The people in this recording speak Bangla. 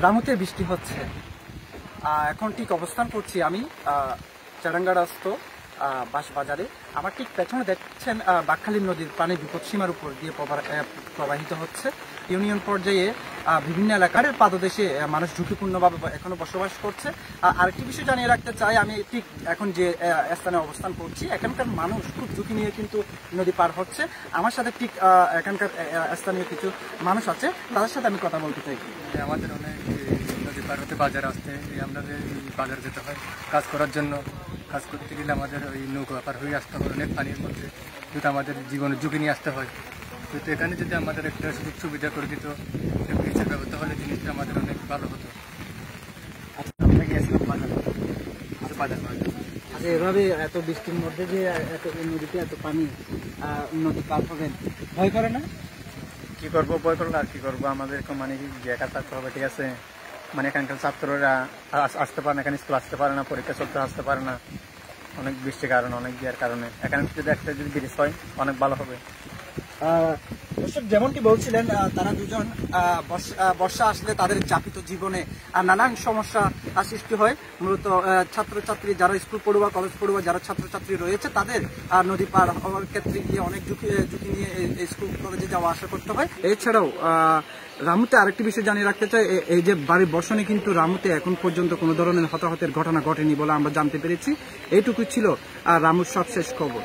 রামুতে বৃষ্টি হচ্ছে। এখন ঠিক অবস্থান করছি আমি চারাঙ্গারাস্ত বাঁশবাজারে। আমার ঠিক পেছনে দেখছেন বাকখালী নদীর পানি বিপদসীমার উপর দিয়ে প্রবাহিত হচ্ছে। ইউনিয়ন পর্যায়ে বিভিন্ন এলাকার পাদদেশে মানুষ ঝুঁকিপূর্ণভাবে এখনো বসবাস করছে। আরেকটি বিষয় জানিয়ে রাখতে চাই, আমি ঠিক এখন যে স্থানে অবস্থান করছি এখানকার মানুষ খুব ঝুঁকি নিয়ে কিন্তু নদী পার হচ্ছে। আমার সাথে ঠিক এখানকার স্থানীয় কিছু মানুষ আছে, তাদের সাথে আমি কথা বলতে চাই। আমাদের অনেক নদী পার হতে বাজার আসতে, আমাদের বাজার যেতে হয় কাজ করার জন্য। কাজ করতে গেলে আমাদের ওই নৌকা পার হয়ে আসতে হয় অনেক পানির মধ্যে, কিন্তু আমাদের জীবনের ঝুঁকি নিয়ে আসতে হয়। কিন্তু এখানে যদি আমাদের একটা সুযোগ সুবিধা করে দিত, ব্রিজের ব্যবস্থা হলে জিনিসটা আমাদের অনেক ভালো হতো। আমরা গিয়েছিলাম বাজার। আচ্ছা, এভাবে এত বৃষ্টির মধ্যে যে এত নদীতে এত পানি, নদী পার হবেন, ভয় করে না? কি করবো, ভয় করলে আর কি করবো, আমাদের মানে একা থাকতে হবে, ঠিক আছে। মানে এখানকার ছাত্ররা আসতে পারে না, এখানে স্কুল আসতে পারে না, পরীক্ষা চলতে আসতে পারে না, অনেক বৃষ্টির কারণে, অনেক ইয়ের কারণে। এখানে যদি একটা যদি ব্রিজ হয় অনেক ভালো হবে। দর্শক যেমনটি বলছিলেন, তারা দুজন বর্ষা আসলে তাদের যাপিত জীবনে নানান সমস্যা সৃষ্টি হয়। মূলত ছাত্রছাত্রী যারা স্কুল পড়ুয়া, কলেজ পড়ুয়া যারা ছাত্রছাত্রী রয়েছে তাদের নদী পার হওয়ার ক্ষেত্রে গিয়ে অনেক ঝুঁকি নিয়ে স্কুল কলেজে যাওয়া আসা করতে হয়। এছাড়াও রামুতে আরেকটি বিষয় জানিয়ে রাখতে চাই, এই যে বাড়ির বর্ষণে কিন্তু রামুতে এখন পর্যন্ত কোনো ধরনের হতাহতের ঘটনা ঘটেনি বলে আমরা জানতে পেরেছি। এইটুকুই ছিল রামুর সবশেষ খবর।